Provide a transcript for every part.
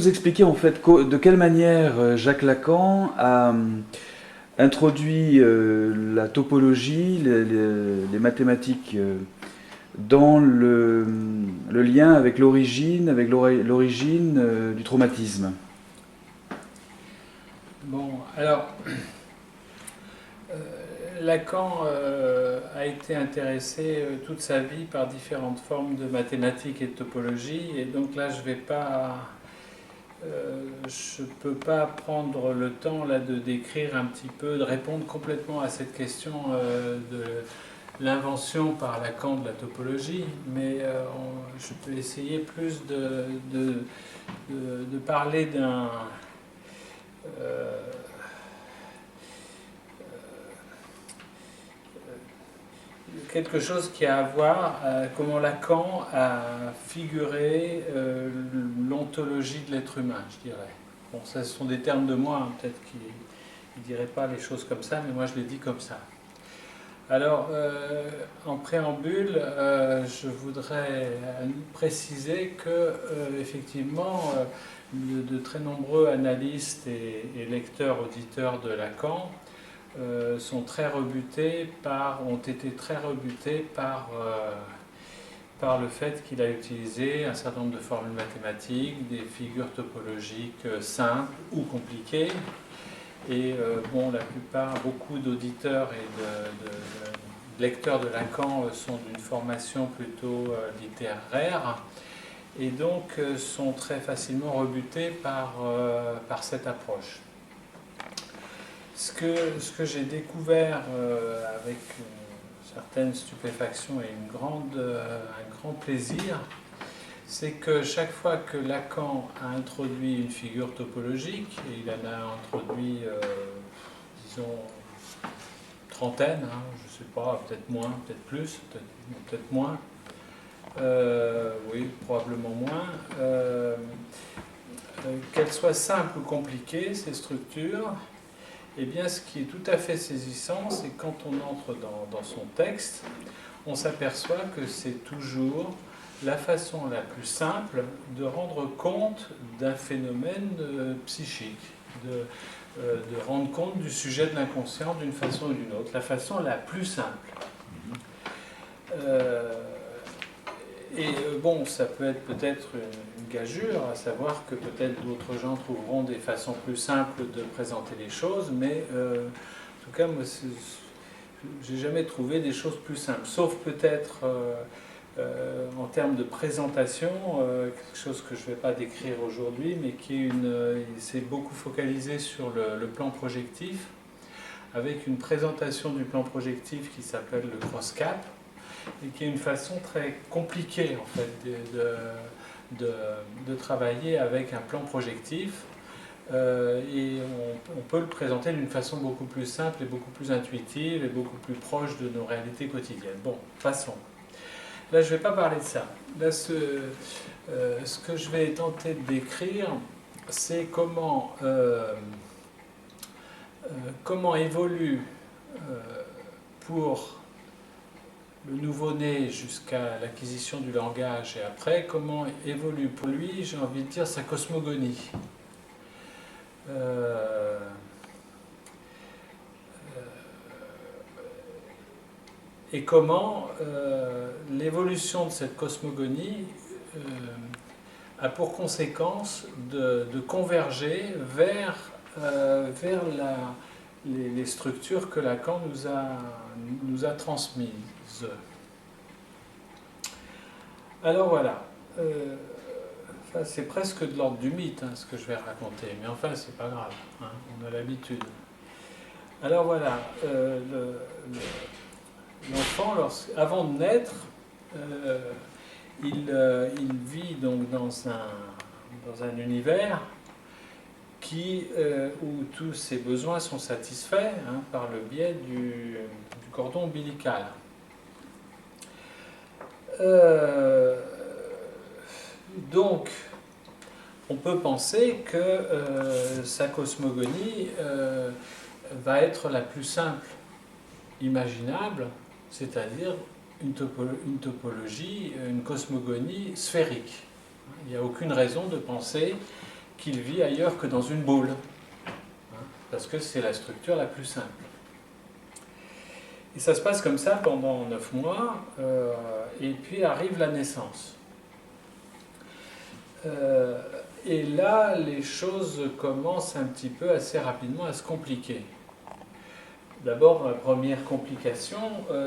Vous expliquer en fait de quelle manière Jacques Lacan a introduit la topologie, les mathématiques dans le lien avec l'origine du traumatisme. Bon, alors, Lacan a été intéressé toute sa vie par différentes formes de mathématiques et de topologie, et donc là, je peux pas prendre le temps là de décrire un petit peu, de répondre complètement à cette question de l'invention par Lacan de la topologie, mais je peux essayer plus de parler d'un quelque chose qui a à voir comment Lacan a figuré l'ontologie de l'être humain, je dirais. Bon, ça, ce sont des termes de moi, hein, peut-être qu'il ne dirait pas les choses comme ça, mais moi je les dis comme ça. Alors, en préambule, je voudrais préciser que, effectivement, de très nombreux analystes et lecteurs, auditeurs de Lacan ont été très rebutés par le fait qu'il a utilisé un certain nombre de formules mathématiques, des figures topologiques simples ou compliquées. Et bon, beaucoup d'auditeurs et de lecteurs de Lacan sont d'une formation plutôt littéraire et donc sont très facilement rebutés par cette approche. Ce que j'ai découvert avec une certaine stupéfaction et un grand plaisir, c'est que chaque fois que Lacan a introduit une figure topologique, et il en a introduit, disons, trentaine, hein, je ne sais pas, peut-être moins, peut-être plus, peut-être moins, oui, probablement moins, qu'elles soient simples ou compliquées, ces structures, eh bien, ce qui est tout à fait saisissant, c'est quand on entre dans son texte, on s'aperçoit que c'est toujours la façon la plus simple de rendre compte d'un phénomène psychique, de rendre compte du sujet de l'inconscient d'une façon ou d'une autre, la façon la plus simple. Bon, ça peut être peut-être une gageure, à savoir que peut-être d'autres gens trouveront des façons plus simples de présenter les choses, mais en tout cas, moi, j'ai jamais trouvé des choses plus simples, sauf peut-être en termes de présentation, quelque chose que je ne vais pas décrire aujourd'hui, mais qui s'est beaucoup focalisé sur le plan projectif, avec une présentation du plan projectif qui s'appelle le cross-cap, et qui est une façon très compliquée en fait de travailler avec un plan projectif, et on peut le présenter d'une façon beaucoup plus simple et beaucoup plus intuitive et beaucoup plus proche de nos réalités quotidiennes. Bon, passons. Là, je ne vais pas parler de ça. Là, ce que je vais tenter de décrire, c'est comment évolue pour le nouveau-né jusqu'à l'acquisition du langage et après, comment évolue pour lui, j'ai envie de dire, sa cosmogonie. Et comment l'évolution de cette cosmogonie a pour conséquence de converger vers les structures que Lacan nous a transmises. Alors voilà, c'est presque de l'ordre du mythe, hein, ce que je vais raconter, mais enfin c'est pas grave, hein, on a l'habitude. Alors voilà, l'enfant, avant de naître, il vit donc dans un univers où tous ses besoins sont satisfaits, hein, par le biais du cordon ombilical. Donc, on peut penser que sa cosmogonie va être la plus simple imaginable, c'est-à-dire une topologie, une cosmogonie sphérique. Il n'y a aucune raison de penser qu'il vit ailleurs que dans une boule, hein, parce que c'est la structure la plus simple. Et ça se passe comme ça pendant 9 mois, et puis arrive la naissance. Et là, les choses commencent un petit peu assez rapidement à se compliquer. D'abord, la première complication,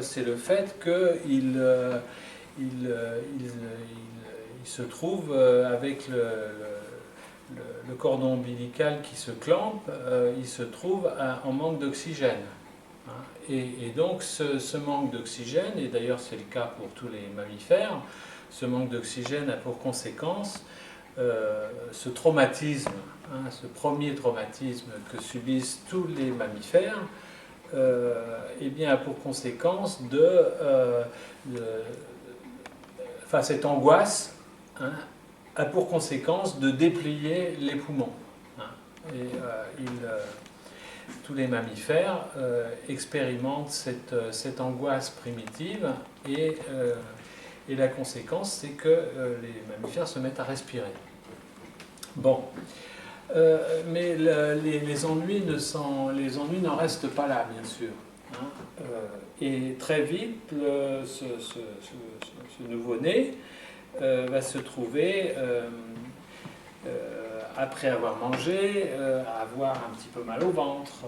c'est le fait qu'il se trouve avec le cordon ombilical qui se clampe, il se trouve en manque d'oxygène. Et donc ce manque d'oxygène, et d'ailleurs c'est le cas pour tous les mammifères, ce manque d'oxygène a pour conséquence ce traumatisme, ce premier traumatisme que subissent tous les mammifères, eh bien, a pour conséquence cette angoisse, hein, a pour conséquence de déplier les poumons. Hein. Et tous les mammifères expérimentent cette angoisse primitive et la conséquence, c'est que les mammifères se mettent à respirer. Bon. Mais les ennuis n'en restent pas là, bien sûr. Hein. Et très vite, ce nouveau-né va se trouver, après avoir mangé, avoir un petit peu mal au ventre,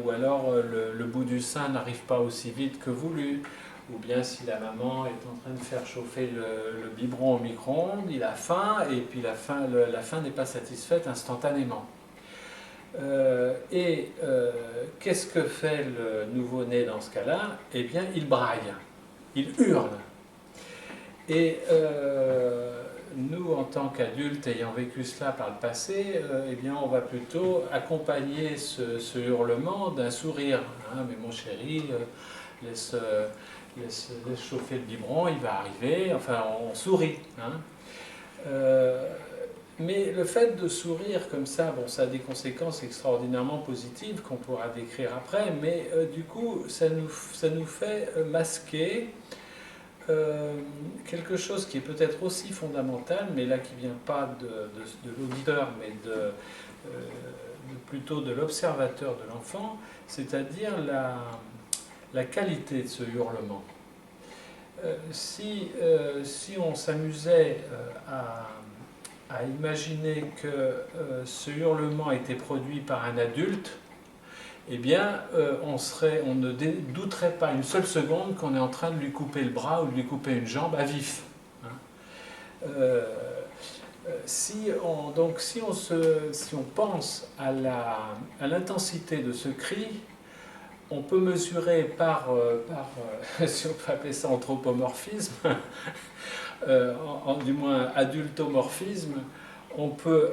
ou alors le bout du sein n'arrive pas aussi vite que voulu, ou bien si la maman est en train de faire chauffer le biberon au micro-ondes, il a faim, et puis la faim n'est pas satisfaite instantanément. Qu'est-ce que fait le nouveau-né dans ce cas-là? Eh bien, il braille, il hurle. Et nous, en tant qu'adultes ayant vécu cela par le passé, eh bien, on va plutôt accompagner ce hurlement d'un sourire. Hein, mais mon chéri, laisse chauffer le biberon, il va arriver, enfin on sourit. Hein. Mais le fait de sourire comme ça, bon, ça a des conséquences extraordinairement positives qu'on pourra décrire après, mais du coup ça nous fait masquer quelque chose qui est peut-être aussi fondamental, mais là qui ne vient pas de l'auditeur, mais plutôt de l'observateur de l'enfant, c'est-à-dire la qualité de ce hurlement. Si on s'amusait à imaginer que ce hurlement était produit par un adulte, eh bien, on ne douterait pas une seule seconde qu'on est en train de lui couper le bras ou de lui couper une jambe à vif. Hein. Si on pense à l'intensité de ce cri, on peut mesurer par si on peut appeler ça anthropomorphisme, du moins adultomorphisme, on peut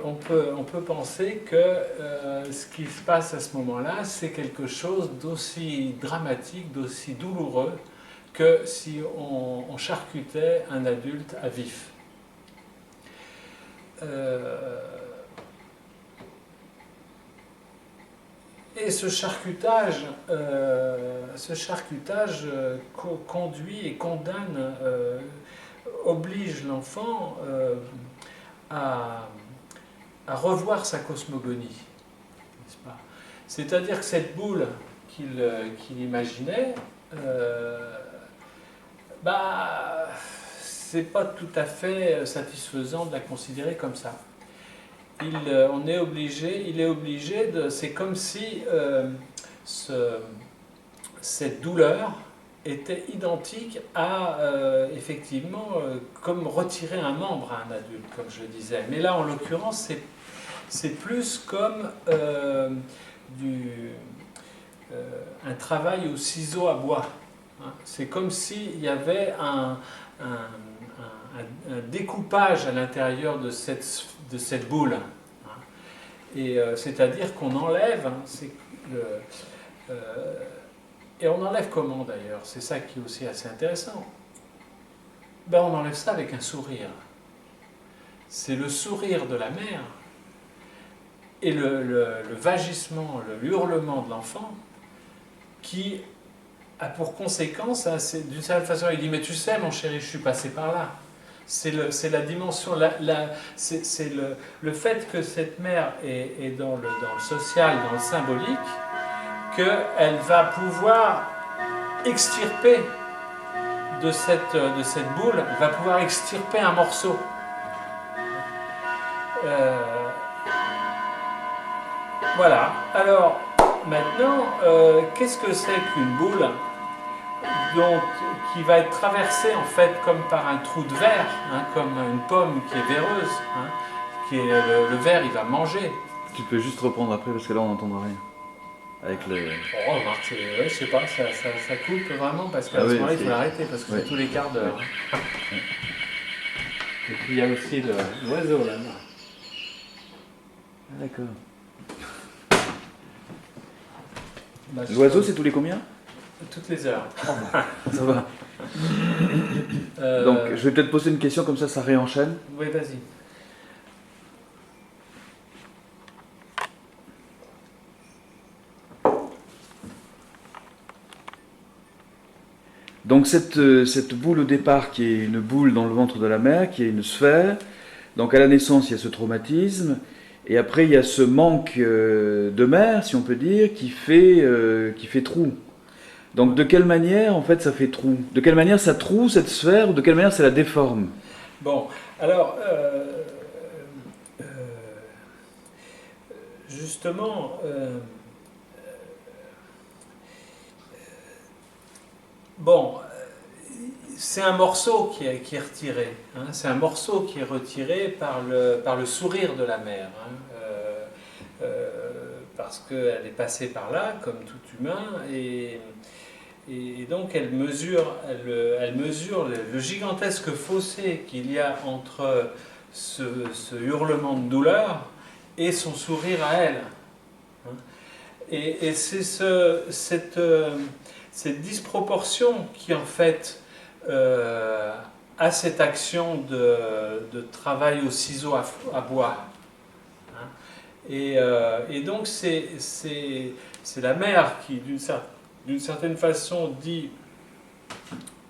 penser que ce qui se passe à ce moment-là, c'est quelque chose d'aussi dramatique, d'aussi douloureux que si on charcutait un adulte à vif. Et ce charcutage conduit et condamne, oblige l'enfant à revoir sa cosmogonie, n'est-ce pas? C'est-à-dire que cette boule qu'il imaginait, c'est pas tout à fait satisfaisant de la considérer comme ça. Il est obligé de... C'est comme si cette douleur était identique à, effectivement, comme retirer un membre à un adulte, comme je le disais. Mais là, en l'occurrence, c'est plus comme un travail au ciseau à bois. Hein. C'est comme s'il y avait un découpage à l'intérieur de cette boule. Et c'est-à-dire qu'on enlève, et on enlève comment d'ailleurs? C'est ça qui est aussi assez intéressant. On enlève ça avec un sourire. C'est le sourire de la mère et le vagissement, le hurlement de l'enfant qui a pour conséquence, d'une certaine façon, il dit « Mais tu sais, mon chéri, je suis passé par là. C'est la dimension, c'est le fait que cette mer est dans le social, dans le symbolique, qu'elle va pouvoir extirper de cette boule, elle va pouvoir extirper un morceau. Voilà. Alors, maintenant, qu'est-ce que c'est qu'une boule qui va être traversée en fait comme par un trou de verre, hein, comme une pomme qui est véreuse, hein, le verre il va manger. Tu peux juste reprendre après parce que là on n'entendra rien. Avec le... Oh, remarque, ouais, je sais pas, ça coupe vraiment parce qu'à ce moment-là il faut l'arrêter parce que c'est tous les quarts d'heure. Hein. Et puis il y a aussi l'oiseau là-bas. Ah, d'accord. L'oiseau c'est tous les combien? Toutes les heures. Ça va. Donc, je vais peut-être poser une question comme ça réenchaîne. Oui, vas-y. Donc, cette boule au départ, qui est une boule dans le ventre de la mère, qui est une sphère. Donc, à la naissance, il y a ce traumatisme. Et après, il y a ce manque de mère, si on peut dire, qui fait trou. Donc de quelle manière en fait ça fait trou? De quelle manière ça troue cette sphère ou de quelle manière ça la déforme? Bon, alors justement, bon, c'est un morceau qui est retiré. Hein, c'est un morceau qui est retiré par le sourire de la mère. Hein, parce qu'elle est passée par là, comme tout humain, et donc elle mesure le gigantesque fossé qu'il y a entre ce hurlement de douleur et son sourire à elle. Et c'est cette disproportion qui en fait a cette action de travail au ciseau à bois. Et donc c'est la mère qui d'une certaine façon dit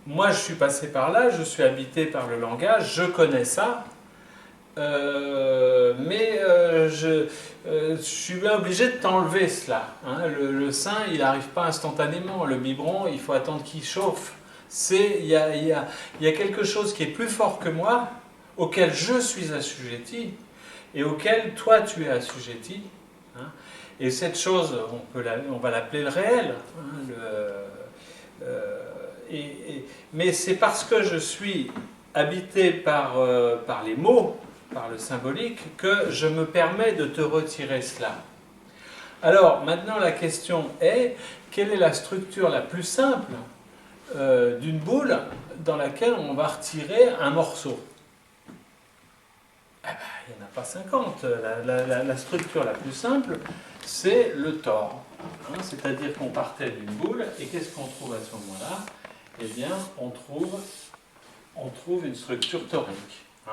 moi je suis passé par là, je suis habité par le langage, je connais ça, mais je suis bien obligé de t'enlever cela. Hein. Le sein il n'arrive pas instantanément, le biberon il faut attendre qu'il chauffe. Il y a quelque chose qui est plus fort que moi, auquel je suis assujetti et auquel toi tu es assujetti. Hein. Et cette chose, on va l'appeler le réel. Hein, mais c'est parce que je suis habité par les mots, par le symbolique, que je me permets de te retirer cela. Alors, maintenant, la question est, quelle est la structure la plus simple d'une boule dans laquelle on va retirer un morceau? Eh ben, il n'y en a pas 50. La structure la plus simple, c'est le tore. Hein, c'est-à-dire qu'on partait d'une boule, et qu'est-ce qu'on trouve à ce moment-là? Eh bien, on trouve une structure torique.